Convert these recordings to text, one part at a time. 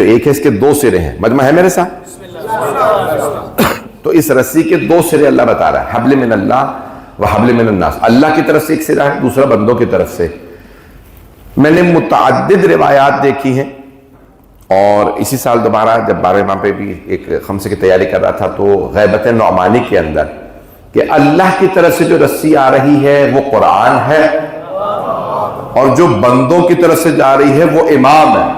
ایک ہے اس کے دو سرے ہیں، مجمع ہے میرے ساتھ؟ تو اس رسی کے دو سرے اللہ بتا رہا ہے، حبل من اللہ و حبل من الناس۔ اللہ کی طرف سے ایک سرا ہے، دوسرا بندوں کی طرف سے۔ میں نے متعدد روایات دیکھی ہیں، اور اسی سال دوبارہ جب 12 امام پہ بھی ایک خمسے کی تیاری کر رہا تھا تو غیبت نعمانی کے اندر کہ اللہ کی طرف سے جو رسی آ رہی ہے وہ قرآن ہے، اور جو بندوں کی طرف سے جا رہی ہے وہ امام ہے۔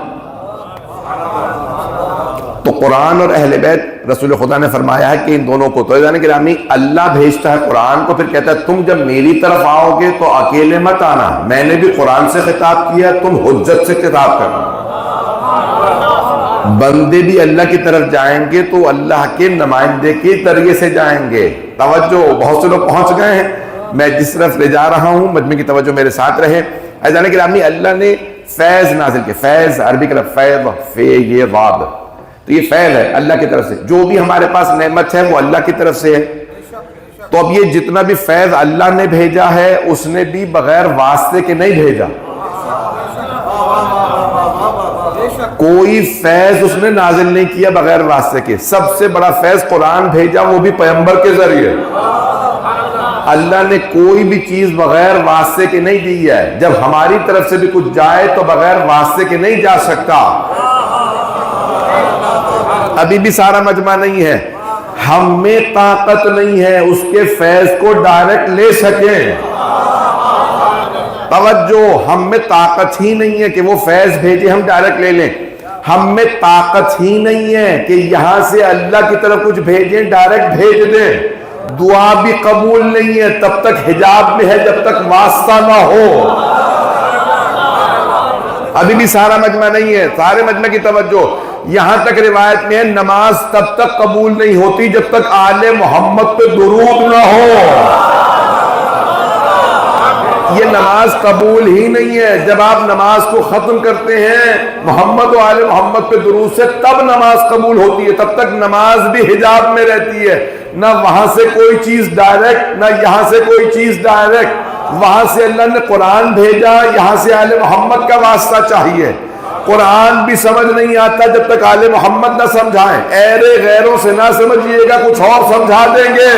تو قرآن اور اہل بیت، رسول خدا نے فرمایا ہے کہ ان دونوں کو تو جانے گرامی اللہ بھیجتا ہے قرآن کو، پھر کہتا ہے تم جب میری طرف آؤ گے تو اکیلے مت آنا، میں نے بھی قرآن سے خطاب کیا، تم حجت سے خطاب کرنا۔ بندے بھی اللہ کی طرف جائیں گے تو اللہ کے نمائندے کے ذریعے سے جائیں گے۔ توجہ، بہت سے لوگ پہنچ گئے ہیں، میں جس طرف لے جا رہا ہوں مجمع کی توجہ میرے ساتھ رہے۔ جانے گرامی اللہ نے فیض نازل کیا، فیض عربی کا لفظ فیض، فے یہ واد، تو یہ فیض ہے اللہ کی طرف سے۔ جو بھی ہمارے پاس نعمت ہے وہ اللہ کی طرف سے ہے۔ تو اب یہ جتنا بھی فیض اللہ نے بھیجا ہے اس نے بھی بغیر واسطے کے نہیں بھیجا، کوئی فیض اس نے نازل نہیں کیا بغیر واسطے کے۔ سب سے بڑا فیض قرآن بھیجا، وہ بھی پیغمبر کے ذریعے۔ اللہ نے کوئی بھی چیز بغیر واسطے کے نہیں دی ہے۔ جب ہماری طرف سے بھی کچھ جائے تو بغیر واسطے کے نہیں جا سکتا۔ ابھی بھی سارا مجمع نہیں ہے، ہم میں طاقت نہیں ہے اس کے فیض کو ڈائریکٹ لے سکیں۔ توجہ، ہم میں طاقت ہی نہیں ہے کہ وہ فیض بھیجے ہم ڈائریکٹ لے لیں۔ ہم میں طاقت ہی نہیں ہے کہ یہاں سے اللہ کی طرف کچھ بھیجیں ڈائریکٹ بھیج دیں۔ دعا بھی قبول نہیں ہے تب تک حجاب میں ہے، جب تک واسطہ نہ ہو۔ ابھی بھی سارا مجمع نہیں ہے، سارے مجمع کی توجہ۔ یہاں تک روایت میں ہے نماز تب تک قبول نہیں ہوتی جب تک آل محمد پہ درود نہ ہو۔ یہ نماز قبول ہی نہیں ہے۔ جب آپ نماز کو ختم کرتے ہیں محمد و آل محمد پہ درود سے، تب نماز قبول ہوتی ہے۔ تب تک نماز بھی حجاب میں رہتی ہے، نہ وہاں سے کوئی چیز ڈائریکٹ، نہ یہاں سے کوئی چیز ڈائریکٹ۔ وہاں سے اللہ نے قرآن بھیجا، یہاں سے آل محمد کا واسطہ چاہیے۔ قرآن بھی سمجھ نہیں آتا جب تک آل محمد نہ سمجھائیں۔ ایرے غیروں سے نہ سمجھیے گا، کچھ اور سمجھا دیں گے۔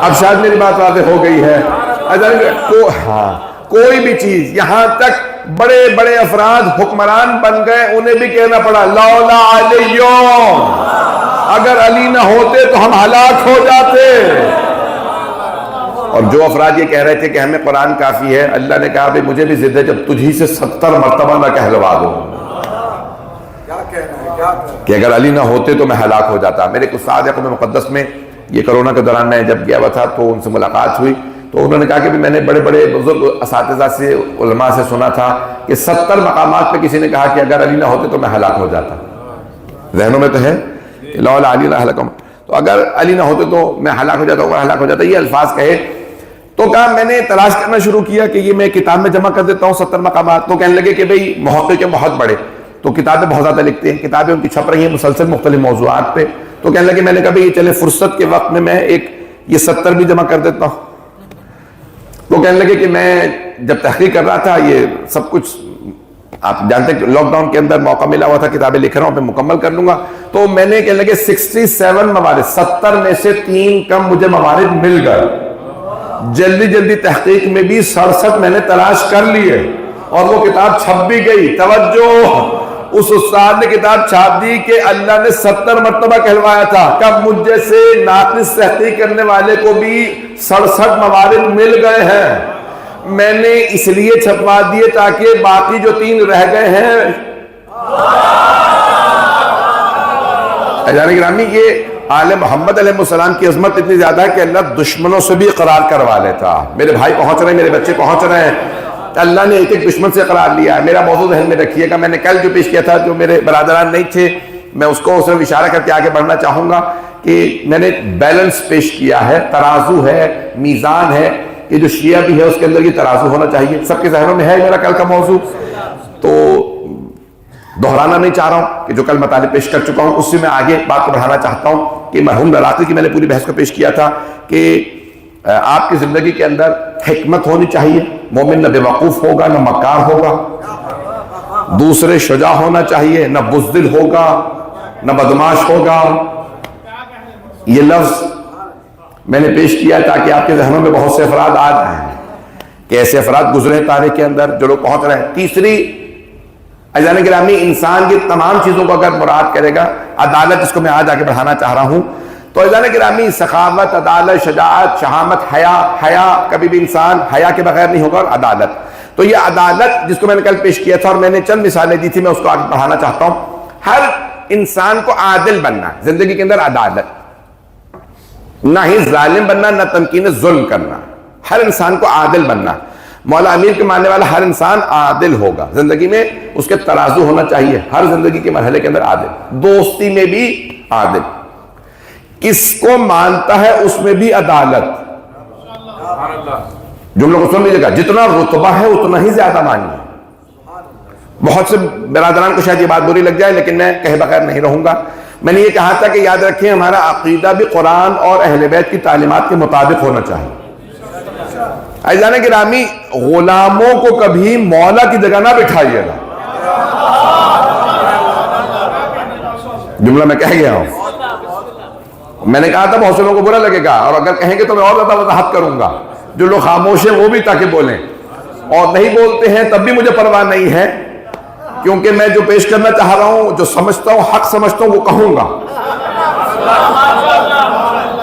اب شاید میری بات واضح ہو گئی ہے۔ کوئی بھی چیز، یہاں تک بڑے بڑے افراد حکمران بن گئے، انہیں بھی کہنا پڑا لولا علی، اگر علی نہ ہوتے تو ہم ہلاک ہو جاتے۔ اور جو افراد یہ کہہ رہے تھے کہ ہمیں قرآن کافی ہے، اللہ نے کہا بھئی مجھے بھی ضد ہے جب تجھی سے 70 مرتبہ نہ کہلوا دوں کہ اگر علی نہ ہوتے تو میں ہلاک ہو جاتا۔ میرے ایک استاد یعقوب مقدس میں یہ کرونا کے دوران میں جب گیا ہوا تھا تو ان سے ملاقات ہوئی، تو انہوں نے کہا کہ میں نے بڑے بڑے بزرگ اساتذہ سے، علماء سے سنا تھا کہ 70 مقامات پہ کسی نے کہا کہ اگر علی نہ ہوتے تو میں ہلاک ہو جاتا۔ ذہنوں میں تو ہے لولا علی لہلکم، تو اگر علی نہ ہوتے تو میں ہلاک ہو جاتا، وہ ہلاک ہو جاتا، یہ الفاظ کہے۔ تو کہا میں نے تلاش کرنا شروع کیا کہ یہ میں کتاب میں جمع کر دیتا ہوں 70 مقامات۔ تو کہنے لگے کہ بھئی محقق کے بہت بڑے، تو کتابیں بہت زیادہ لکھتے ہیں، کتابیں ان کی چھپ رہی ہیں مسلسل مختلف موضوعات پہ۔ تو کہنے لگے میں نے کہا بھئی چلے فرصت کے وقت میں ایک یہ 70 بھی جمع کر دیتا ہوں۔ تو کہنے لگے کہ میں جب تحقیق کر رہا تھا یہ سب کچھ، آپ جانتے ہیں کہ لاک ڈاؤن کے اندر موقع ملا ہوا تھا، کتابیں لکھ رہا ہوں، میں مکمل کر لوں گا۔ تو میں نے کہنے لگے 67 موارد، 70 میں سے 3 کم مجھے موارد مل گئے۔ جلدی جلدی تحقیق میں بھی 67 میں نے تلاش کر لیے، اور وہ کتاب چھپ بھی گئی۔ توجہ، اس استاد نے کتاب چھاپ دی کہ اللہ نے 70 مرتبہ کہلوایا تھا۔ کب مجھ جیسے ناقص تحقیق کرنے والے کو بھی 67 موارد مل گئے ہیں۔ میں نے اس لیے چھپوا دیے تاکہ باقی جو 3 رہ گئے ہیں، اجان گرامی، یہ آل محمد علیہ السلام کی عظمت اتنی زیادہ ہے کہ اللہ دشمنوں سے بھی اقرار کروا لیتا۔ میرے بھائی پہنچ رہے ہیں، میرے بچے پہنچ رہے ہیں، اللہ نے ایک ایک دشمن سے اقرار لیا ہے۔ میرا موضوع ذہن میں رکھیے گا، میں نے کل جو پیش کیا تھا، جو میرے برادران نہیں تھے، میں اس کو صرف اشارہ کر کے آگے بڑھنا چاہوں گا کہ میں نے بیلنس پیش کیا ہے، ترازو ہے، میزان ہے، کہ جو شیعہ بھی ہے اس کے اندر یہ ترازو ہونا چاہیے۔ سب کے ذہنوں میں ہے میرا کل کا موضوع، تو دہرانا نہیں چاہ رہا ہوں کہ جو کل مطالب پیش کر چکا ہوں، اس سے میں آگے بات کو بڑھانا چاہتا ہوں کہ مرحوم للاقی کی میں نے پوری بحث کو پیش کیا تھا کہ آپ کی زندگی کے اندر حکمت ہونی چاہیے، مومن نہ بیوقوف ہوگا نہ مکار ہوگا، دوسرے شجاع ہونا چاہیے، نہ بزدل ہوگا نہ بدماش ہوگا۔ یہ لفظ میں نے پیش کیا تاکہ آپ کے ذہنوں میں بہت سے افراد آ جائیں کہ ایسے افراد گزرے تاریخ کے اندر جو لوگ پہنچ رہے ہیں۔ تیسری، عزیزان گرامی، انسان کی تمام چیزوں کو اگر مراد کرے گا، عدالت جس کو میں آج آگے بڑھانا چاہ رہا ہوں، تو عزیزان گرامی سخاوت، عدالت، شجاعت، شہامت، حیا کبھی بھی انسان حیا کے بغیر نہیں ہوگا، اور عدالت۔ تو یہ عدالت جس کو میں نے کل پیش کیا تھا اور میں نے چند مثالیں دی تھی، میں اس کو آگے بڑھانا چاہتا ہوں۔ ہر انسان کو عادل بننا ہے زندگی کے اندر، عدالت، نہ ہی ظالم بننا، نہ تمکین ظلم کرنا، ہر انسان کو عادل بننا۔ مولا امیر کے ماننے والا ہر انسان عادل ہوگا، زندگی میں اس کے ترازو ہونا چاہیے، ہر زندگی کے مرحلے کے اندر عادل، دوستی میں بھی عادل، کس کو مانتا ہے اس میں بھی عدالت۔ جملوں کو سن لیجیے گا، جتنا رتبہ ہے اتنا ہی زیادہ مانیے۔ بہت سے برادران کو شاید یہ بات بری لگ جائے، لیکن میں کہے بغیر نہیں رہوں گا۔ میں نے یہ کہا تھا کہ یاد رکھیں ہمارا عقیدہ بھی قرآن اور اہل بیت کی تعلیمات کے مطابق ہونا چاہیے۔ عزیزان گرامی، غلاموں کو کبھی مولا کی جگہ نہ بٹھائیے گا۔ جملہ میں کہہ گیا ہوں، میں نے کہا تھا بہت سے لوگوں کو برا لگے گا، اور اگر کہیں گے تو میں اور زیادہ وضاحت کروں گا۔ جو لوگ خاموش ہیں وہ بھی تاکہ بولیں، اور نہیں بولتے ہیں تب بھی مجھے پرواہ نہیں ہے، کیونکہ میں جو پیش کرنا چاہ رہا ہوں، جو سمجھتا ہوں، حق سمجھتا ہوں، وہ کہوں گا۔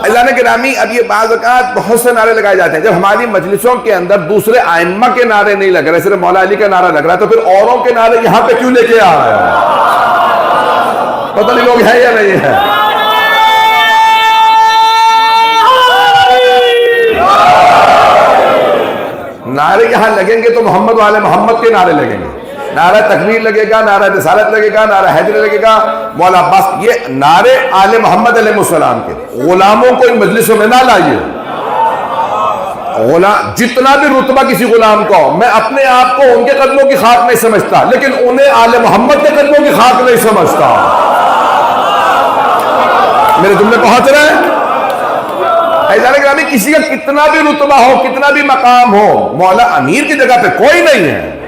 عزیزان گرامی، اب یہ بعض اوقات بہت سے نعرے لگائے جاتے ہیں، جب ہماری مجلسوں کے اندر دوسرے ائمہ کے نعرے نہیں لگ رہے، صرف مولا علی کا نعرہ لگ رہا ہے، تو پھر اوروں کے نعرے یہاں پہ کیوں لے کے آ رہے ہیں؟ پتہ نہیں لوگ ہیں یا نہیں ہے۔ نعرے یہاں لگیں گے تو محمد والے محمد کے نعرے لگیں گے، نعرہ تکبیر لگے گا، نعرہ رسالت لگے گا، نعرہ حیدر لگے گا، مولا عباس، یہ نعرے آل محمد علیہ السلام کے۔ غلاموں کو ان مجلسوں میں نہ لائیے۔ جتنا بھی رتبہ کسی غلام کو، میں اپنے آپ کو ان کے قدموں کی خاک نہیں سمجھتا، لیکن انہیں آل محمد کے قدموں کی خاک نہیں سمجھتا۔ میرے جملے پہنچ رہے ہیں؟ عزیزان گرامی، کسی کا کتنا بھی رتبہ ہو، کتنا بھی مقام ہو، مولا امیر کی جگہ پہ کوئی نہیں ہے۔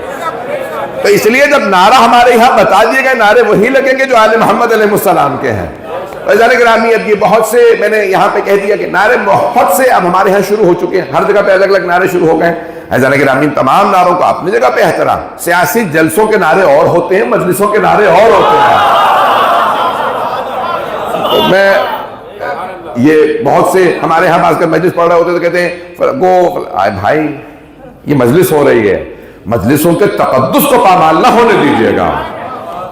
تو اس لیے جب نعرہ ہمارے یہاں بتا دیے گئے، نعرے وہی لگیں گے جو آل محمد علیہ السلام کے ہیں۔ عزیزان گرامی، اب یہ بہت سے، میں نے یہاں پہ کہہ دیا کہ نعرے بہت سے اب ہمارے یہاں شروع ہو چکے ہیں، ہر جگہ پہ الگ الگ نعرے شروع ہو گئے ہیں۔ عزیزان گرامی، تمام نعروں کو اپنی جگہ پہ احترام، سیاسی جلسوں کے نعرے اور ہوتے ہیں، مجلسوں کے نعرے اور ہوتے ہیں۔ تو میں یہ بہت سے ہمارے یہاں بعض مجلس پڑھ رہے ہوتے تو کہتے ہیں بھائی یہ مجلس ہو رہی ہے، مجلسوں کے تقدس کو پامال نہ ہونے دیجیے گا۔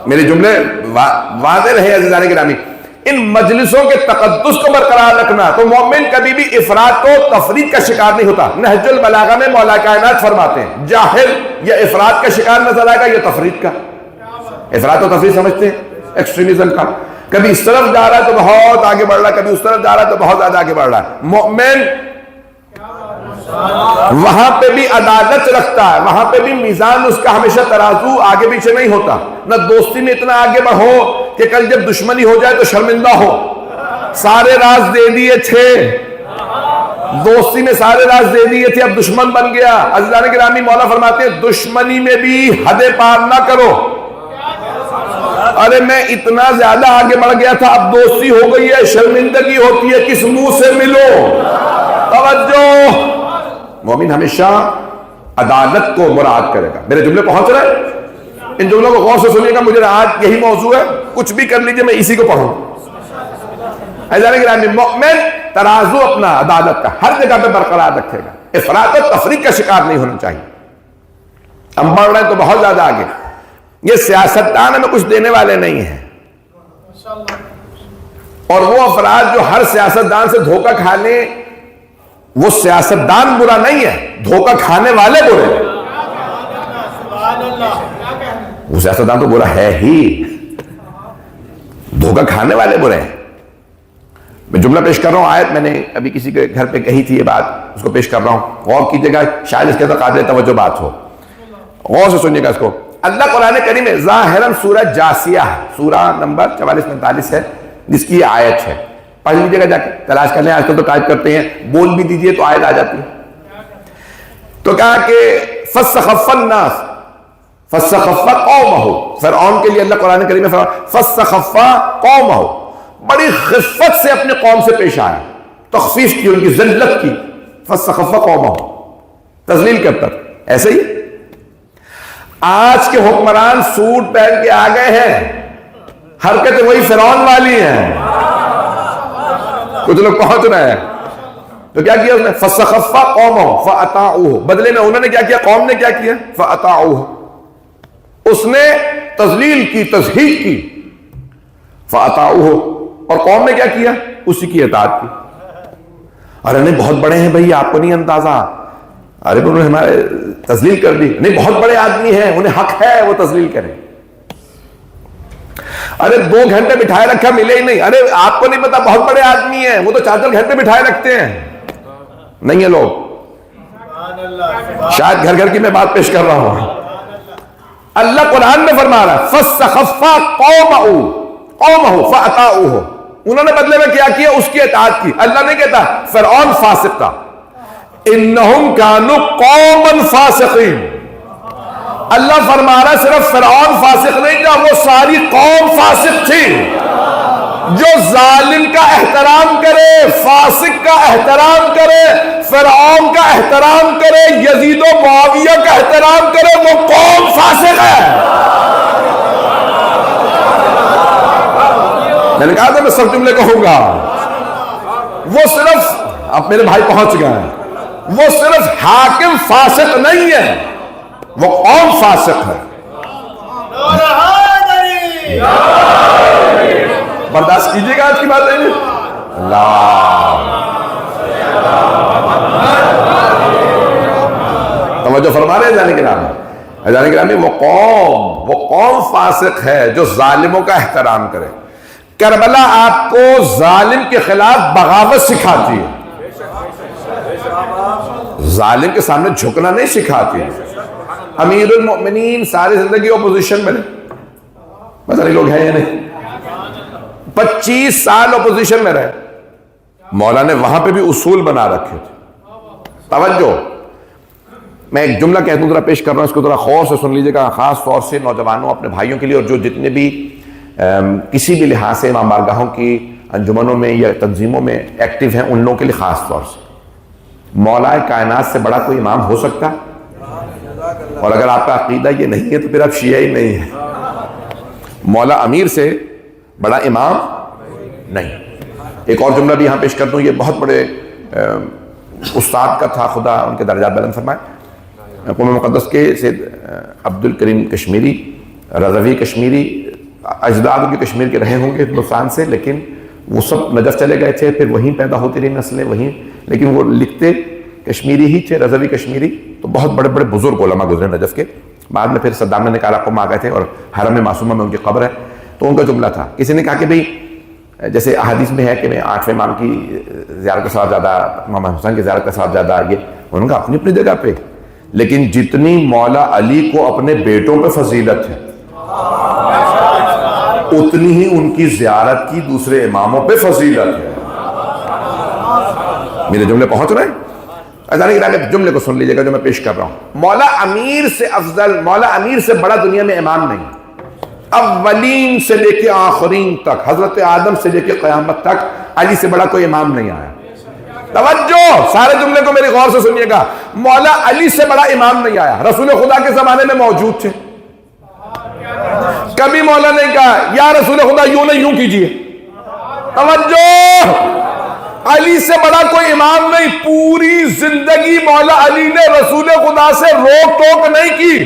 میرے جملے واضح رہے عزیزان گرامی، ان مجلسوں کے تقدس کو برقرار رکھنا، تو مومن کبھی بھی افراط و تفریط کا شکار نہیں ہوتا۔ نہج البلاغہ میں مولا کائنات فرماتے ہیں، جاہل یا افراط کا شکار نظر آئے گا یا تفریط کا۔ افراط و تفریط سمجھتے ہیں ایکسٹریمزم کا، کبھی اس طرف جا رہا ہے تو بہت آگے بڑھ رہا ہے، کبھی اس طرف جا رہا ہے تو بہت زیادہ آگے بڑھ رہا ہے۔ مومن وہاں پہ بھی عدالت رکھتا ہے، وہاں پہ بھی میزان اس کا ہمیشہ ترازو آگے پیچھے نہیں ہوتا۔ نہ دوستی میں اتنا آگے بڑھو کہ کل جب دشمنی ہو جائے تو شرمندہ ہو۔ سارے راز دے دیے تھے، دوستی میں سارے راز دے دیے تھے، اب دشمن بن گیا۔ عزیزان گرامی، مولا فرماتے ہیں دشمنی میں بھی حد پار نہ کرو۔ ارے میں اتنا زیادہ آگے بڑھ گیا تھا، اب دوستی ہو گئی ہے، شرمندگی ہوتی ہے، کس منہ سے ملو؟ توجہ، مومن ہمیشہ عدالت کو مراد کرے گا۔ میرے جملے پہنچ رہے ہیں؟ ان جملوں کو غور سے سنیے گا، مجھے آج یہی موضوع ہے، کچھ بھی کر لیجئے میں اسی کو پڑھوں۔ عزیزان گرامی، مومن ترازو اپنا عدالت کا ہر جگہ پہ برقرار رکھے گا، افراط و تفریط کا شکار نہیں ہونا چاہیے۔ ہم بڑھ رہے ہیں تو بہت زیادہ آگے، یہ سیاستدان ہمیں کچھ دینے والے نہیں ہیں، اور وہ افراد جو ہر سیاستدان سے دھوکہ کھا لیں، وہ سیاستدان برا نہیں ہے، دھوکہ کھانے والے برے ہیں۔ وہ سیاستدان تو برا ہے ہی، دھوکہ کھانے والے برے ہیں۔ میں جملہ پیش کر رہا ہوں، آیت میں نے ابھی کسی کے گھر پہ کہی تھی، یہ بات اس کو پیش کر رہا ہوں، غور کیجئے گا، شاید اس کے اندر قابل توجہ بات ہو، غور سے سنیے گا اس کو۔ اللہ قرآن کریم میں ظاہراً سورہ جاسیہ ہے، سورہ نمبر 44-45 ہے، جس کی یہ آیت ہے، پڑھ لیجیے گا جا کے، تلاش کر لیں، آج کل تو ٹائپ کرتے ہیں، بول بھی دیجئے تو آیت آ جاتی ہے۔ تو کہا کہ فَاسْتَخَفَّ النَّاسَ فَاسْتَخَفَّ قَوْمَهُ، فرعون کے لیے اللہ قرآن کریم میں فرمایا فَاسْتَخَفَّ قَوْمَهُ، بڑی خفت سے اپنے قوم سے پیش آیا، تخفیف کی، ان کی ذلت کی، فَاسْتَخَفَّ قَوْمَهُ، تذلیل کرتا تھا. ایسے ہی آج کے حکمران سوٹ پہن کے آ گئے ہیں، حرکتیں وہی فرعون والی ہیں. کچھ لوگ پہنچ رہے ہیں تو کیا کیا اس نے؟ فَاسْتَخَفَّ قَوْمَهُ فَأَطَاعُوهُ، بدلے میں انہوں نے کیا کیا؟ قوم نے کیا کیا؟ فَأَطَاعُوهُ، اس نے تذلیل کی، تضحیق کی. فَأَطَاعُوهُ، اور قوم نے کیا کیا؟ اسی کی اطاعت کی. ارے نہیں بہت بڑے ہیں بھائی، آپ کو نہیں اندازہ، ارے انہوں نے ہمارے تذلیل کر دی. نہیں بہت بڑے آدمی ہیں، انہیں حق ہے وہ تذلیل کریں. ارے 2 گھنٹے بٹھائے رکھا ملے ہی نہیں. ارے آپ کو نہیں پتا بہت بڑے آدمی ہیں، وہ تو 4 گھنٹے بٹھائے رکھتے ہیں. نہیں ہے لوگ، شاید گھر گھر کی میں بات پیش کر رہا ہوں. اللہ قرآن میں فرما رہا ہے فَاسْتَخَفَّ قَوْمَهُ فَأَطَاعُوهُ، انہوں نے بدلے میں کیا کیا؟ اس کی اطاعت کی. اللہ نہیں کہتا فرعون فاسق تھا، انہم کانوا قوما فاسقین. اللہ فرما رہا صرف فرعون فاسق نہیں تھا، وہ ساری قوم فاسق تھی. جو ظالم کا احترام کرے، فاسق کا احترام کرے، فرعون کا احترام کرے، یزید و معاویہ کا احترام کرے، وہ قوم فاسق ہے. میں نے کہا تھا میں سب جملے کہوں گا. وہ صرف، اب میرے بھائی پہنچ گئے ہیں، وہ صرف حاکم فاسق نہیں ہے، وہ قوم فاسق ہے. برداشت کیجیے گا آج کی بات ہے. توجہ فرما رہے ہیں جانے کے نام میں، جانے کے نام میں وہ قوم فاسق ہے جو ظالموں کا احترام کرے. کربلا آپ کو ظالم کے خلاف بغاوت سکھاتی ہے، ظالم کے سامنے جھکنا نہیں سکھاتی ہے. امیر المؤمنین ساری زندگی اپوزیشن میں رہے، پتہ نہیں لوگ ہیں یا نہیں، 25 سال اپوزیشن میں رہے. مولا نے وہاں پہ بھی اصول بنا رکھے تھے. توجہ، میں ایک جملہ کہتا ہوں، ذرا پیش کر رہا ہوں، اس کو ذرا غور سے سن لیجیے گا، خاص طور سے نوجوانوں، اپنے بھائیوں کے لیے، اور جو جتنے بھی کسی بھی لحاظ سے امام بارگاہوں کی انجمنوں میں یا تنظیموں میں ایکٹیو ہیں، ان لوگوں کے لیے خاص طور سے. مولا کائنات سے بڑا کوئی امام ہو سکتا؟ اور اگر آپ کا عقیدہ یہ نہیں ہے تو پھر آپ شیعہ ہی نہیں ہیں. مولا امیر سے بڑا امام نہیں. ایک اور جملہ بھی یہاں پیش کرتا ہوں، یہ بہت بڑے استاد کا تھا، خدا ان کے درجات بلند فرمائے. قوم مقدس کے سید عبد الکریم کشمیری، رضوی کشمیری، اجداد کی کشمیر کے رہے ہوں گے ہندوستان سے، لیکن وہ سب نجف چلے گئے تھے، پھر وہیں پیدا ہوتی رہی نسلیں وہیں، لیکن وہ لکھتے کشمیری ہی تھے، رضوی کشمیری. تو بہت بڑے بڑے بزرگ علماء گزرے نجف کے. بعد میں پھر صدام نے کالا قوم آ گئے تھے اور حرم معصومہ میں ان کی قبر ہے. تو ان کا جملہ تھا، کسی نے کہا کہ بھئی جیسے احادیث میں ہے کہ میں 8ویں امام کی زیارت کا ثواب زیادہ، امام حسین کی زیارت کا ثواب زیادہ آگے. انہوں نے کہا اپنی اپنی جگہ پہ، لیکن جتنی مولا علی کو اپنے بیٹوں پہ فضیلت ہے، اتنی ہی ان کی زیارت کی دوسرے اماموں پہ فضیلت ہے. میرے جملے پہنچ رہے ہیں؟ جملے کو سن لیجیے گا جو میں پیش کر رہا ہوں. مولا امیر سے افضل، مولا امیر سے بڑا دنیا میں امام نہیں. اولین سے لے کے آخرین تک، حضرت آدم سے لے کے قیامت تک علی سے بڑا کوئی امام نہیں آیا. توجہ، سارے جملے کو میری غور سے سنیے گا. مولا علی سے بڑا امام نہیں آیا. رسول خدا کے زمانے میں موجود تھے، کبھی مولا نے کہا یا رسول خدا یوں نہیں یوں کیجئے. توجہ، علی سے بڑا کوئی امام نہیں. پوری زندگی مولا علی نے رسول خدا سے روک ٹوک نہیں کی.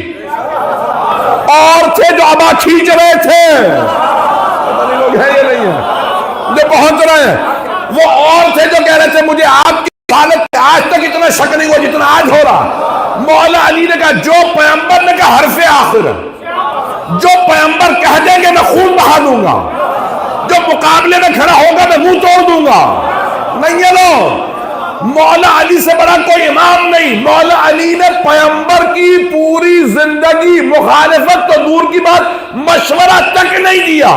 اور تھے جو ابا کھینچ رہے تھے، پتہ نہیں لوگ ہیں یا نہیں ہیں جو پہنچ رہے ہیں. وہ اور تھے جو کہہ رہے تھے مجھے آپ کی حالت پہ آج تک اتنا شک نہیں ہوا جتنا آج ہو رہا. مولا علی نے کہا جو پیغمبر نے کہا حرف آخر، جو پیغمبر کہہ دیں گے میں خون بہا دوں گا، جو مقابلے میں کھڑا ہوگا میں منہ توڑ دوں گا. نہیں ہے لوگ، مولا علی سے بڑا کوئی امام نہیں. مولا علی نے پیغمبر کی پوری زندگی مخالفت تو دور کی بات، مشورہ تک نہیں دیا.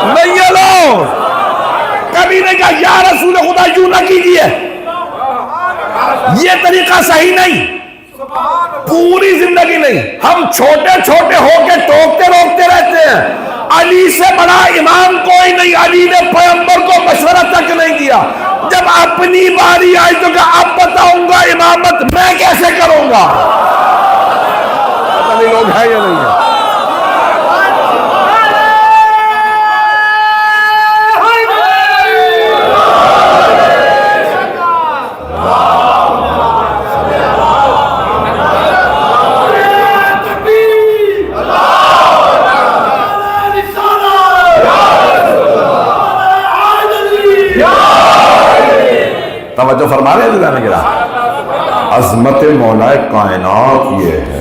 نہیں ہے لوگ، کبھی نہیں کہا یا رسول خدا یوں نہ کیجئے. یہ طریقہ صحیح نہیں، پوری زندگی نہیں. ہم چھوٹے چھوٹے ہو کے ٹوکتے روکتے رہتے ہیں. علی سے بڑا امام کوئی نہیں. علی نے پیغمبر کو مشورہ تک نہیں دیا. جب اپنی باری آئی تو کہا اب بتاؤں گا امامت میں کیسے کروں گا. پتہ نہیں لوگ ہیں یا نہیں ہے. توجہ فرما رہے ہیں جانے گرا. عظمت مولا کائنات یہ ہے،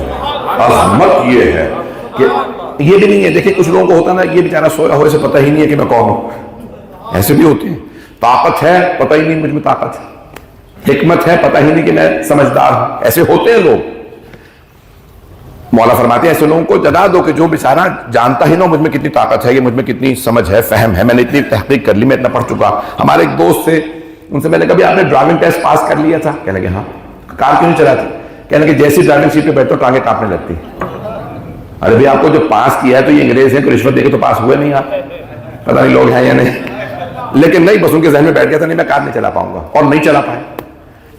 عظمت یہ ہے کہ یہ بھی نہیں ہے. دیکھیں کچھ لوگوں کو ہوتا نا، یہ بیچارہ سویا ہو اسے پتہ ہی نہیں ہے کہ میں کون ہوں. ایسے بھی ہوتے ہیں. طاقت ہے پتہ ہی نہیں مجھ میں طاقت ہے، حکمت ہے پتہ ہی نہیں کہ میں سمجھدار ہوں. ایسے ہوتے ہیں لوگ. مولا فرماتے ہیں ایسے لوگوں کو جگہ دو کہ جو بیچارہ جانتا ہی نہ مجھ میں کتنی طاقت ہے، یہ مجھ میں کتنی سمجھ ہے، فہم ہے، میں نے اتنی تحقیق کر لی، میں اتنا پڑھ چکا. ہمارے ایک دوست تھے، ان سے میں نے کبھی آپ نے ڈرائیونگ ٹیسٹ پاس کر لیا تھا؟ کہنے لگے ہاں. کار کیوں نہیں چلاتے؟ کہنے لگے جیسی ڈرائیونگ سیٹ پہ بیٹھو ٹانگیں کانپنے لگتی. ارے بھئی آپ کو جو پاس کیا ہے تو یہ انگریز ہیں، کوئی رشوت دے کے تو پاس ہوئے نہیں آپ. پتہ نہیں لوگ ہیں یا نہیں. لیکن نہیں، بس ان کے ذہن میں بیٹھ گیا تھا نہیں میں کار نہیں چلا پاؤں گا، اور نہیں چلا پائے.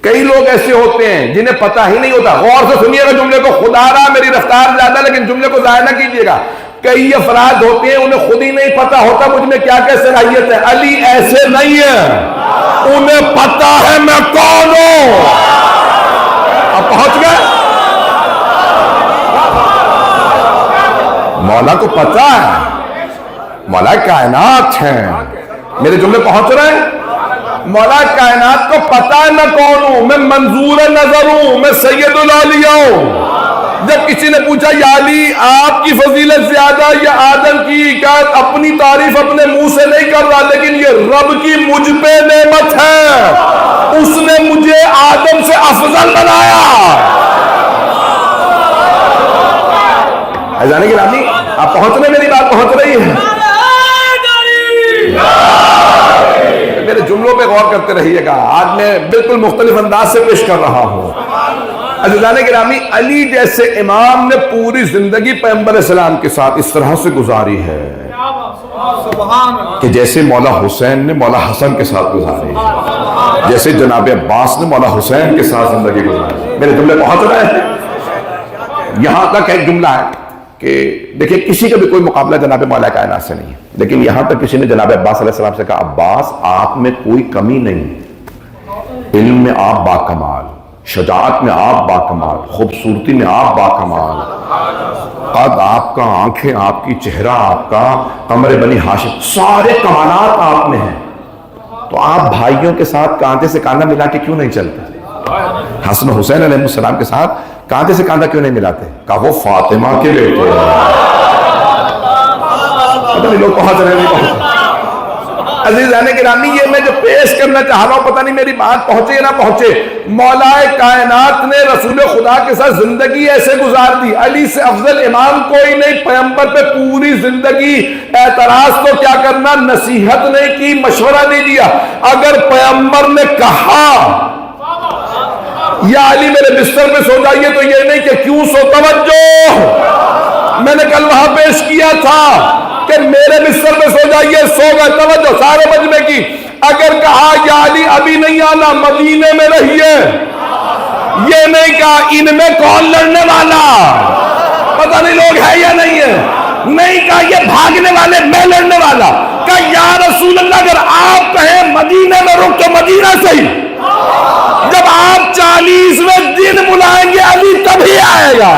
کئی لوگ ایسے ہوتے ہیں جنہیں پتہ ہی نہیں ہوتا. غور سے سنیے گا جملے کو. خدا را میری رفتار زیادہ لیکن جملے کو ضائع نہ کیجیے گا. کئی افراد ہوتے ہیں انہیں خود ہی نہیں پتا ہوتا مجھ میں کیا کیا صلاحیت ہے. علی ایسے نہیں ہے، انہیں پتا ہے میں کون ہوں. اب پہنچ گئے. مولا کو پتا ہے، مولا کائنات ہیں. میرے جملے پہنچ رہے ہیں. مولا کائنات کو پتا ہے میں کون ہوں، میں منظور نظر ہوں، میں سید الاولیاء ہوں. جب کسی نے پوچھا یا علی آپ کی فضیلت زیادہ یا آدم کی، کیا اپنی تعریف اپنے منہ سے نہیں کر رہا لیکن یہ رب کی مجھ پہ نعمت ہے، اس نے مجھے آدم سے افضل بنایا. جانے کی رانی آپ پہنچ رہے، میری بات پہنچ رہی ہے. میرے جملوں پہ غور کرتے رہیے گا. آج میں بالکل مختلف انداز سے پیش کر رہا ہوں. عزیزان گرامی، علی جیسے امام نے پوری زندگی پیغمبر اسلام کے ساتھ اس طرح سے گزاری ہے کہ جیسے مولا حسین نے مولا حسن کے ساتھ گزاری ہے، جیسے جناب عباس نے مولا حسین کے ساتھ زندگی گزاری. میرے جملے پہنچ رہے ہیں. یہاں تک ایک جملہ ہے کہ دیکھیں کسی کا بھی کوئی مقابلہ جناب مولا کائنات سے نہیں ہے، لیکن یہاں تک کسی نے جناب عباس علیہ السلام سے کہا عباس آپ میں کوئی کمی نہیں، علم میں آپ باکمال، شجاعت میں آپ باکمال، خوبصورتی میں آپ باکمال، قد آپ کا، آنکھیں آپ کی، چہرہ آپ کا، قمر بنی ہاشم، سارے کمالات آپ میں ہیں. تو آپ بھائیوں کے ساتھ کاندھے سے کاندھا ملا کے کیوں نہیں چلتے؟ حسن حسین علیہ السلام کے ساتھ کاندھے سے کاندھا کیوں نہیں ملاتے؟ کہا وہ فاطمہ کے بیٹے ہیں. پتہ نہیں لوگ پہنچ رہے نہیں پہنچ. عزیزان گرامی، یہ میں جو پیش کرنا چاہ رہا ہوں پتہ نہیں میری بات پہنچے یا نہ پہنچے. مولا کائنات نے رسول خدا کے ساتھ زندگی ایسے گزار دی. علی سے افضل امام کوئی نہیں. پیغمبر پہ پوری زندگی اعتراض تو کیا کرنا، نصیحت نہیں کی، مشورہ نہیں دیا. اگر پیغمبر نے کہا یا علی میرے بستر پہ سو جائیے تو یہ نہیں کہ کیوں سو. توجہ، میں نے کل وہاں پیش کیا تھا کہ میرے بستر پہ سو جائیے، سو گئے. توجہ سارے مجمع کی. اگر کہا یا علی ابھی نہیں آنا، مدینے میں رہیے، یہ نہیں کہا ان میں کون لڑنے والا، پتہ نہیں لوگ ہے یا نہیں ہے. نہیں کہا یہ بھاگنے والے، میں لڑنے والا. کہا یا رسول اللہ اگر آپ کہیں مدینے میں رک تو مدینہ سے ہی. جب آپ 40ویں دن بلائیں گے علی تبھی آئے گا.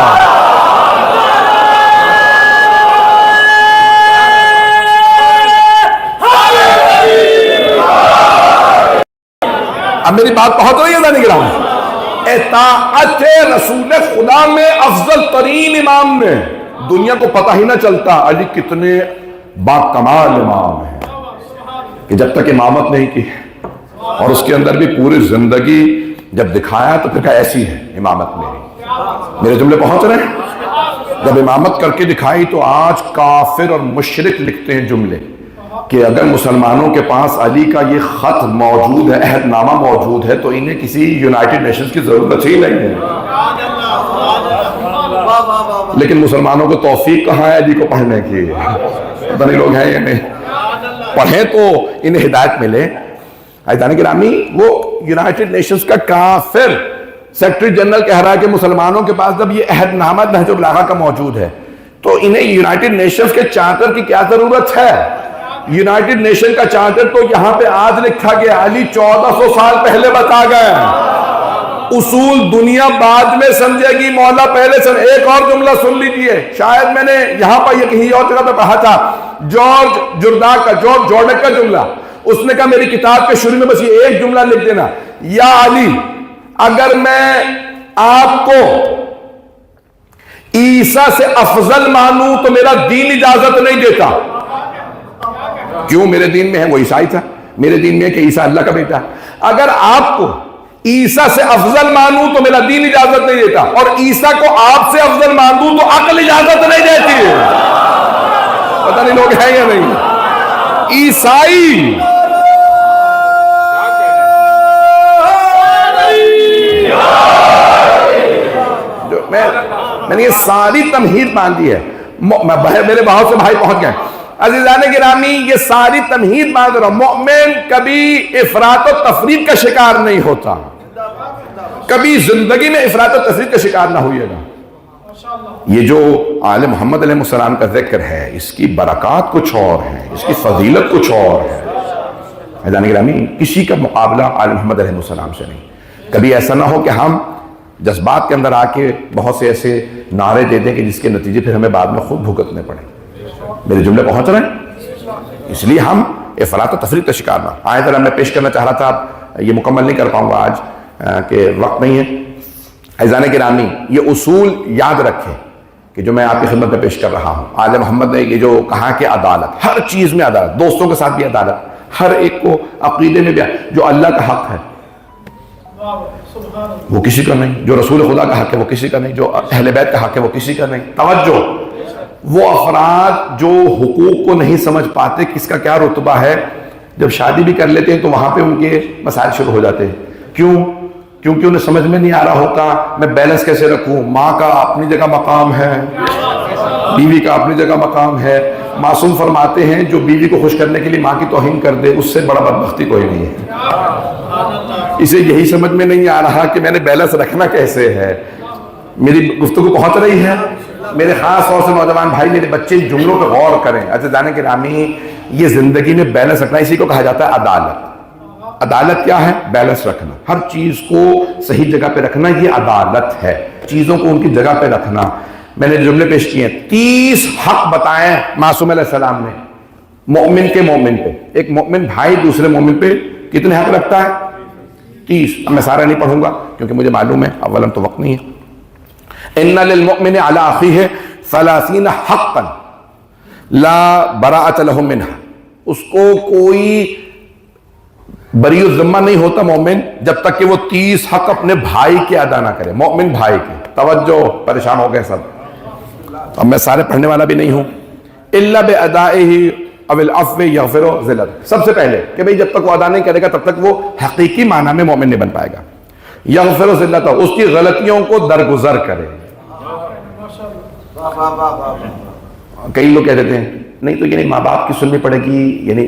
اب میری بات پہنچ رہی ہے ذہن گرامی. اطاعت رسول خدا میں افضل ترین امام نے دنیا کو پتہ ہی نہ چلتا علی کتنے باکمال امام ہیں کہ جب تک امامت نہیں کی اور اس کے اندر بھی پوری زندگی جب دکھایا تو پھر کہا ایسی ہے امامت میری. میرے جملے پہنچ رہے ہیں. جب امامت کر کے دکھائی تو آج کافر اور مشرک لکھتے ہیں جملے کہ اگر مسلمانوں کے پاس علی کا یہ خط موجود ہے، عہد نامہ موجود ہے، تو انہیں کسی یونائٹڈ نیشنز کی ضرورت ہی نہیں ہے۔ لیکن مسلمانوں کو توفیق کہاں ہے علی کو پڑھنے کی؟ پتہ نہیں لوگ ہیں یا نہیں، پڑھیں تو انہیں ہدایت ملے۔ عزیزان گرامی، وہ یونائٹڈ نیشنز کا کافر سیکرٹری جنرل کہہ رہا ہے کہ مسلمانوں کے پاس جب یہ عہد نامہ نہج البلاغہ کا موجود ہے تو انہیں یونائٹڈ نیشنز کے چارٹر کی کیا ضرورت ہے؟ یونائٹڈ نیشن کا چارٹر تو یہاں پہ آج لکھا گیا، علی 1400 سال پہلے بتا گئے۔ اصول دنیا بعد میں سمجھے گی، مولا پہلے سن۔ ایک اور جملہ سن لیجئے، شاید میں نے یہاں پر یہ کہیں اور جگہ پہ پڑھا تھا، جارج جورڈک کا جملہ۔ اس نے کہا میری کتاب کے شروع میں بس یہ ایک جملہ لکھ دینا، یا علی اگر میں آپ کو عیسیٰ سے افضل مانوں تو میرا دین اجازت نہیں دیتا۔ کیوں؟ میرے دین میں ہے وہ عیسائی تھا، میرے دین میں ہے کہ عیسیٰ اللہ کا بیٹا۔ اگر آپ کو عیسیٰ سے افضل مانوں تو میرا دین اجازت نہیں دیتا، اور عیسیٰ کو آپ سے افضل مانوں تو عقل اجازت نہیں دیتی ہے۔ پتہ نہیں لوگ ہیں یا نہیں؟ عیسائی میں نے یہ ساری تمہید باندھ دی ہے، میرے بہت سے بھائی پہنچ گئے۔ عزیزان گرامی، یہ ساری تمہید باندھ رہا ہوں، مومن کبھی افراط و تفریط کا شکار نہیں ہوتا، کبھی زندگی میں افراط و تفریط کا شکار نہ ہوئیے گا۔ یہ جو آل محمد علیہ السلام کا ذکر ہے، اس کی برکات کچھ اور ہیں، اس کی فضیلت کچھ اور ہے۔ عزیزان گرامی، کسی کا مقابلہ آل محمد علیہ السلام سے نہیں۔ کبھی ایسا نہ ہو کہ ہم جذبات کے اندر آ کے بہت سے ایسے نعرے دے دیں کہ جس کے نتیجے پھر ہمیں بعد میں خود بھگتنے پڑیں۔ میرے جملے پہنچ رہے ہیں؟ اس لیے ہم افراط و تفریط کا شکار نہ۔ آیت میں پیش کرنا چاہ رہا تھا، یہ مکمل نہیں کر پاؤں گا آج کہ وقت نہیں ہے۔ عزیزان گرامی، یہ اصول یاد رکھیں کہ جو میں آپ کی خدمت میں پیش کر رہا ہوں۔ آل محمد نے یہ جو کہا کہ عدالت، ہر چیز میں عدالت، دوستوں کے ساتھ بھی عدالت، ہر ایک کو عقیدے میں بھی، جو اللہ کا حق ہے وہ کسی کا نہیں، جو رسول خدا کا حق ہے وہ کسی کا نہیں، جو اہل بیت کا حق ہے وہ کسی کا نہیں۔ توجہ، وہ افراد جو حقوق کو نہیں سمجھ پاتے کس کا کیا رتبہ ہے، جب شادی بھی کر لیتے ہیں تو وہاں پہ ان کے مسائل شروع ہو جاتے ہیں۔ کیوں؟ کیونکہ انہیں سمجھ میں نہیں آ رہا ہوتا میں بیلنس کیسے رکھوں۔ ماں کا اپنی جگہ مقام ہے، بیوی کا اپنی جگہ مقام ہے۔ معصوم فرماتے ہیں جو بیوی کو خوش کرنے کے لیے ماں کی توہین کر دے اس سے بڑا بدبختی کوئی نہیں ہے۔ اسے یہی سمجھ میں نہیں آ رہا کہ میں نے بیلنس رکھنا کیسے ہے۔ میری گفتگو پہنچ رہی ہے؟ میرے خاص طور سے نوجوان بھائی، میرے بچے ان جملوں پہ غور کریں۔ عزیزان گرامی، یہ زندگی میں بیلنس رکھنا، اسی کو کہا جاتا ہے عدالت۔ عدالت کیا ہے؟ بیلنس رکھنا، ہر چیز کو صحیح جگہ پہ رکھنا، یہ عدالت ہے۔ چیزوں کو ان کی جگہ پہ رکھنا۔ میں نے جملے پیش کیے ہیں، 30 حق بتائیں معصوم علیہ السلام نے مومن کے مومن پہ۔ ایک مومن بھائی دوسرے مومن پہ کتنے حق رکھتا ہے؟ 30۔ اب میں سارا نہیں پڑھوں گا کیونکہ مجھے معلوم ہے اولاً تو وقت نہیں ہے۔ ان للمؤمن علی اخیہ 30 حقا لا براءۃ له منها۔ اس کو کوئی بری الذمہ نہیں ہوتا مومن جب تک کہ وہ 30 حق اپنے بھائی کے ادا نہ کرے، مومن بھائی کے۔ توجہ، پریشان ہو گئے سب، اب میں سارے پڑھنے والا بھی نہیں ہوں۔ الا بادائہ او العفو یغفر ذلت، سب سے پہلے کہ بھئی جب تک وہ ادا نہیں کرے گا تب تک وہ حقیقی معنی میں مومن نہیں بن پائے گا۔ یغفر ذلت، اس کی غلطیوں کو درگزر کرے۔ کئی لوگ کہہ دیتے ہیں نہیں تو یعنی ماں باپ کی سننی پڑے گی، یعنی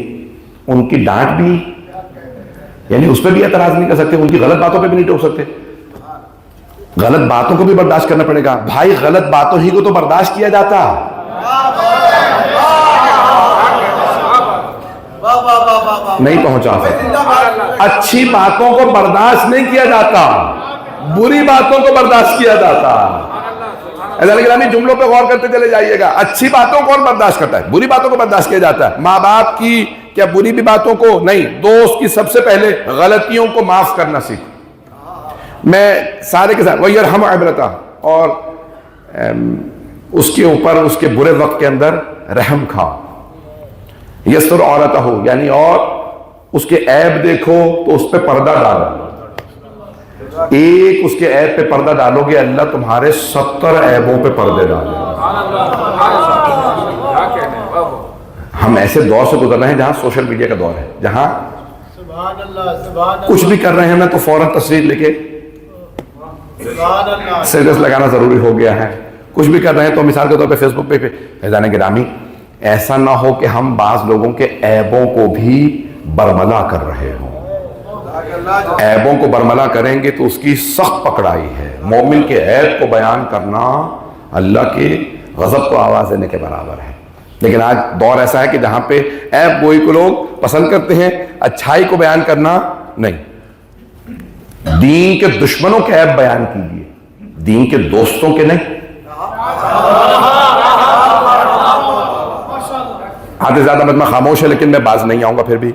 ان کی ڈانٹ بھی، یعنی اس پہ بھی اعتراض نہیں کر سکتے، ان کی غلط باتوں پہ بھی نہیں ٹوک سکتے، غلط باتوں کو بھی برداشت کرنا پڑے گا۔ بھائی غلط باتوں ہی کو تو برداشت کیا جاتا، نہیں پہنچا سکتا۔ اچھی باتوں کو برداشت نہیں کیا جاتا، بری باتوں کو برداشت کیا جاتا۔ عزیزان گرامی، جملوں پہ غور کرتے چلے جائیے گا۔ اچھی باتوں کو کون برداشت کرتا ہے؟ بری باتوں کو برداشت کیا جاتا ہے۔ ماں باپ کی کیا بری بھی باتوں کو نہیں، دوست کی سب سے پہلے غلطیوں کو معاف کرنا سیکھو۔ میں سارے کے ساتھ وَيَرْحَمُ عِبْرَتَهُ، اور اس کے اوپر اس کے برے وقت کے اندر رحم کھاؤ۔ یستر عورتہ، یعنی اور اس کے عیب دیکھو تو اس پہ پردہ ڈالو۔ ایک اس کے عیب پہ پردہ ڈالو گے، اللہ تمہارے 70 عیبوں پہ پردے ڈالے۔ ہم ہم ایسے دور سے گزر رہے ہیں جہاں سوشل میڈیا کا دور ہے، جہاں کچھ بھی کر رہے ہیں نا تو فوراً تصویر لے کے اسٹیٹس لگانا ضروری ہو گیا ہے. کچھ بھی کر رہے ہیں تو مثال کے طور پہ فیس بک پہ فیضان گرامی ایسا نہ ہو کہ ہم بعض لوگوں کے عیبوں کو بھی برملا کر رہے ہوں. عیبوں کو برملا کریں گے تو اس کی سخت پکڑائی ہے. مومن کے عیب کو بیان کرنا اللہ کے غضب کو آواز دینے کے برابر ہے. لیکن آج دور ایسا ہے کہ جہاں پہ عیب گوئی کو لوگ پسند کرتے ہیں، اچھائی کو بیان کرنا نہیں. دین کے دشمنوں کے عیب بیان کیجیے، دین کے دوستوں کے نہیں. آدھے زیادہ مجمع خاموش ہے لیکن میں باز نہیں آؤں گا پھر بھی.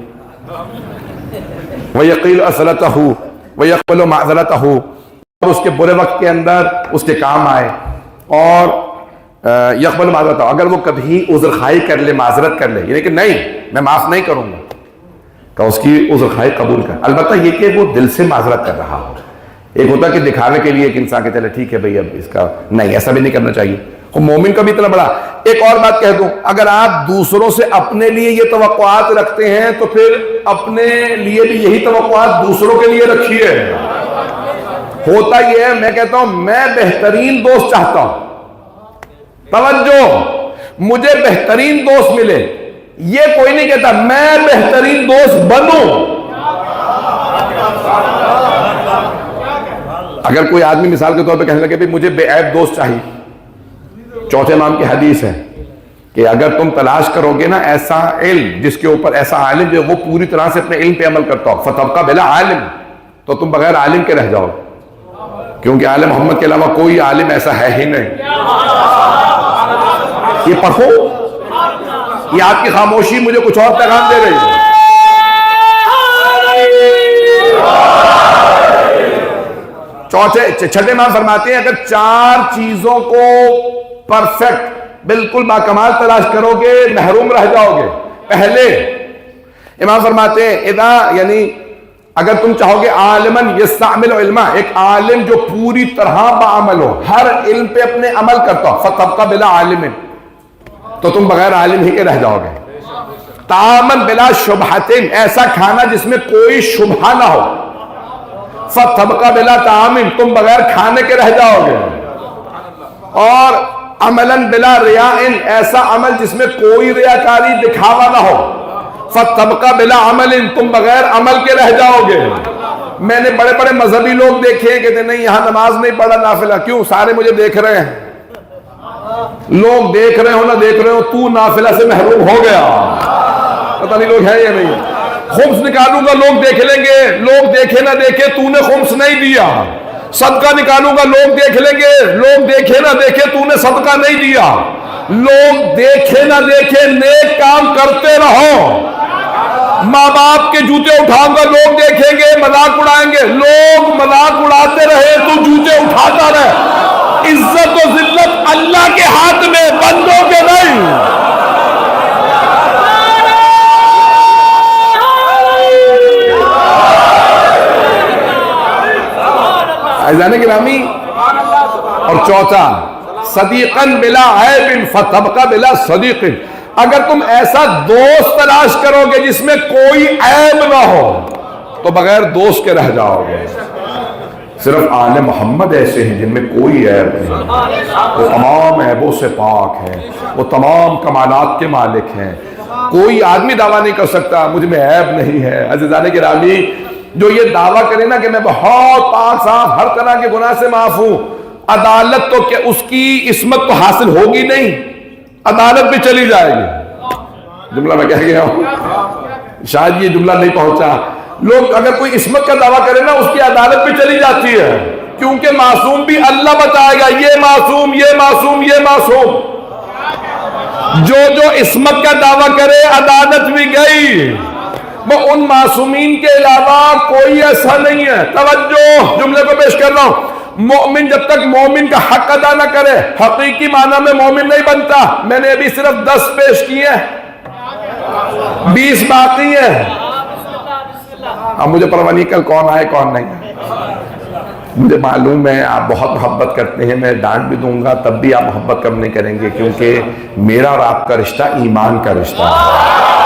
وَيَقِيلُ أَصْلَتَهُ وَيَقْبَلُ مَعْذَرَتَهُ، اور اس کے برے وقت کے اندر اس کے کام آئے. اور یقبل معذرت، اگر وہ کبھی عذر خواہی کر لے، معذرت کر لے، یعنی کہ نہیں میں معاف نہیں کروں گا، کہ اس کی عذر خواہی قبول کر. البتہ یہ کہ وہ دل سے معذرت کر رہا ہو. ایک ہوتا کہ دکھاوے کے لیے ایک انسان کے چلے ٹھیک ہے بھئی اب اس کا نہیں، ایسا بھی نہیں کرنا چاہیے. مومن کا بھی اتنا بڑا. ایک اور بات کہہ دوں، اگر آپ دوسروں سے اپنے لیے یہ توقعات رکھتے ہیں تو پھر اپنے لیے بھی یہی توقعات دوسروں کے لیے رکھیے. ہوتا یہ ہے، میں کہتا ہوں میں بہترین دوست چاہتا ہوں، توجہ، مجھے بہترین دوست ملے. یہ کوئی نہیں کہتا میں بہترین دوست بنوں. اگر کوئی آدمی مثال کے طور پہ کہنے لگے بھی مجھے بے عیب دوست چاہیے، چوتھے امام کی حدیث ہے کہ اگر تم تلاش کرو گے نا ایسا علم جس کے اوپر ایسا عالم جو وہ پوری طرح سے اپنے علم پہ عمل کرتا ہو، فتبقى بلا عالم، تو تم بغیر عالم کے رہ جاؤ، کیونکہ عالم محمد کے علاوہ کوئی عالم ایسا ہے ہی نہیں. یہ پڑھو، یہ آپ کی خاموشی مجھے کچھ اور پیغام دے رہی ہے. چھٹے امام فرماتے ہیں اگر 4 چیزوں کو پرفیکٹ بالکل باکمال تلاش کرو گے محروم رہ جاؤ گے. پہلے امام فرماتے ہیں اذا، یعنی اگر تم چاہو گے عالمن یستعمل علما، ایک عالم جو پوری طرح بعمل ہو، ہر علم پہ اپنے عمل کرتا ہو، فتبقى بلا عالم، تو تم بغیر عالم ہی کے رہ جاؤ گے. طعاما بلا شبہتن، ایسا کھانا جس میں کوئی شبہ نہ ہو، فتبقى بلا طعام، تم بغیر کھانے کے رہ جاؤ گے. اور عملا بلا ریاء، ایسا عمل جس میں کوئی ریاکاری دکھاوا نہ ہو، فتبقى بلا عمل، تم بغیر عمل کے رہ جاؤ گے. میں نے بڑے بڑے مذہبی لوگ دیکھے کہتے نہیں یہاں نماز نہیں پڑھا نافلہ، کیوں؟ سارے مجھے دیکھ رہے ہیں. لوگ دیکھ رہے ہو نہ دیکھ رہے ہو، تو نافلہ سے محروم ہو گیا. پتہ نہیں لوگ ہے یا نہیں. خمس نکالوں گا لوگ دیکھ لیں گے، لوگ دیکھے نہ دیکھے تو نے خمس نہیں دیا. صدقہ نکالوں گا لوگ دیکھ لیں گے، لوگ دیکھے نہ دیکھے تو نے صدقہ نہیں دیا. لوگ دیکھے نہ دیکھے نیک کام کرتے رہو. ماں باپ کے جوتے اٹھاؤں گا لوگ دیکھیں گے مذاق اڑائیں گے، لوگ مذاق اڑاتے رہے تو جوتے اٹھاتا رہے. عزت و ذلت اللہ کے ہاتھ میں، بندوں کے نہیں. عزیزان گرامی، اور چوتھا صدیقاً بلا عیب فتبقى بلا صدیق، اگر تم ایسا دوست تلاش کرو گے جس میں کوئی عیب نہ ہو تو بغیر دوست کے رہ جاؤ گے. صرف آل محمد ایسے ہیں جن میں کوئی عیب نہیں، وہ تمام عیبوں سے پاک ہیں، وہ تمام کمالات کے مالک ہیں. کوئی آدمی دعویٰ نہیں کر سکتا مجھ میں عیب نہیں ہے. عزیزان گرامی، جو یہ دعویٰ کرے نا کہ میں بہت پاک صاف ہر طرح کے گناہ سے معاف ہوں، عدالت تو کہ اس کی عصمت تو حاصل ہوگی نہیں، عدالت بھی چلی جائے گی. جملہ میں کہہ گیا ہوں، شاید یہ جملہ نہیں پہنچا. لوگ اگر کوئی عصمت کا دعویٰ کرے نا اس کی عدالت بھی چلی جاتی ہے، کیونکہ معصوم بھی اللہ بتائے گا یہ معصوم، یہ معصوم، یہ معصوم. جو عصمت کا دعویٰ کرے عدالت بھی گئی. وہ ان معصومین کے علاوہ کوئی ایسا نہیں ہے. توجہ، جملے کو پیش کر رہا ہوں. مومن جب تک مومن کا حق ادا نہ کرے حقیقی معنی میں مومن نہیں بنتا. میں نے ابھی صرف 10 پیش کیے ہیں، 20 باقی ہیں. اب مجھے پرواہ نہیں کل کون آئے کون نہیں. مجھے معلوم ہے آپ بہت محبت کرتے ہیں، میں ڈانٹ بھی دوں گا تب بھی آپ محبت کم نہیں کریں گے، کیونکہ میرا اور آپ کا رشتہ ایمان کا رشتہ ہے۔